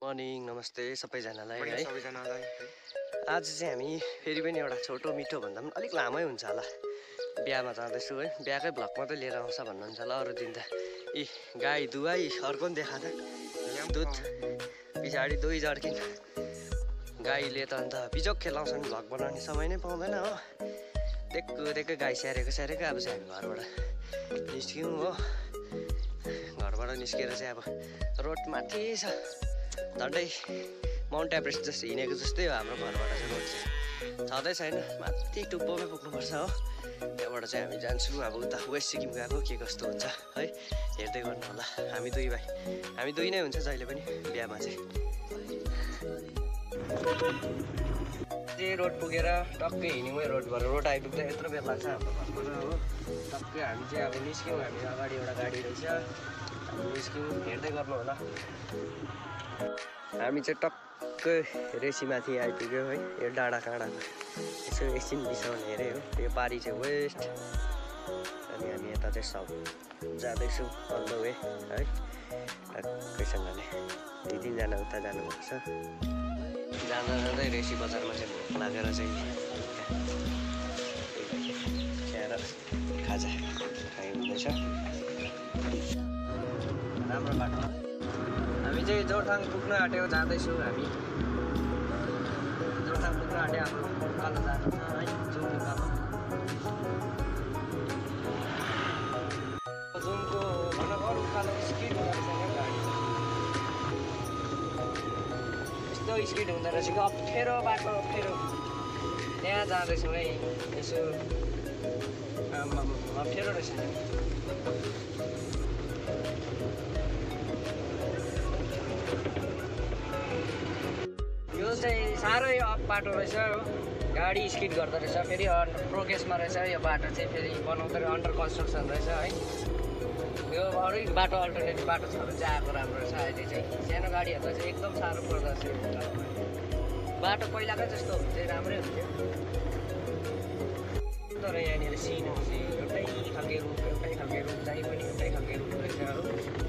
morning नमस्ते सबैजनालाई है आज चाहिँ हामी फेरि पनि एउटा छोटो मिठो भन्दा पनि अलिक लामै हुन्छ होला बिहामा जाँदैछु है बिहाकै भ्लग मात्रै लिएर आउँछ भन्नुहुन्छ होला अरू दिन त यी गाई दुवाई अर्को नि देखा त दुध पछाडि दुई जर्किन गाईले त अन्त बिजोक खेलाउँछन् भ्लग बनाउने समय नै पाउँदैन हो देख्दै गाई स्याहारेको अब चाहिँ हामी घरबाट निस्क्यौँ हो घरबाट निस्केर चाहिँ अब रोड माथि छ झन्डै माउन्ट एभरेस्ट जस्तो हिँडेको जस्तै हो हाम्रो घरबाट चाहिँ रोड चाहिँ छँदै छैन माथि टुप्पोमै पुग्नुपर्छ हो त्यहाँबाट चाहिँ हामी जान्छौँ अब उता वेस्ट सिक्किम गएको के कस्तो हुन्छ है हेर्दै गर्नु होला हामी दुई नै हुन्छ जहिले पनि बिहामा चाहिँ रोड पुगेर टक्कै हिँड्यौँ है रोडबाट रोड आइपुग्दा यत्रो बेला लाग्छ हाम्रो घरबाट हो टक्कै हामी चाहिँ अब निस्क्यौँ हामी अगाडि एउटा गाडी रहेछ हामी निस्क्यौँ हेर्दै गर्नु होला हामी चाहिँ टक्कै रेसीमाथि आइपुग्यो है यो डाँडा काँडामा यसो एकछिन बिसाउने हेऱ्यो हो यो पारी चाहिँ वेस्ट अनि हामी यता चाहिँ साउथ जाँदैछौँ अन द वे है टक्कैसँगले दुई तिनजना उता जानुभएको छ जाँदै रेसी बजारमा चाहिँ भोक लागेर चाहिँ खाएर खाजा खाइँदैछ राम्रो बाटो हामी चाहिँ जोरथाङ पुग्न आँट्यौँ जाँदैछौँ हामी जोरथाङ पुग्न आँट्यो हाम्रो उकालो जानु छ है जुन उकालो जुनको भनौँ उकालो स्पिड हुँदो रहेछ गाडी यस्तो स्पिड हुँदो रहेछ कि अप्ठ्यारो बाटो अप्ठ्यारो त्यहाँ जाँदैछौँ है यसो अप्ठ्यारो रहेछ यो चाहिँ साह्रै अप बाटो रहेछ हो गाडी स्किड गर्दो रहेछ फेरि प्रोग्रेसमा रहेछ यो बाटो चाहिँ फेरि बनाउँदै अन्डर कन्स्ट्रक्सन रहेछ है यो अरू बाटो अल्टरनेटिभ बाटो छ भने चाहिँ आएको राम्रो रहेछ अहिले चाहिँ सानो गाडीहरूलाई चाहिँ एकदम साह्रो पर्दो रहेछ बाटो पहिलाकै जस्तो हुनु चाहिँ राम्रै हुन्थ्यो तर यहाँनिर सिन चाहिँ एउटै खालके रुट जहीँ पनि एउटै खालके रुट रहेछ हो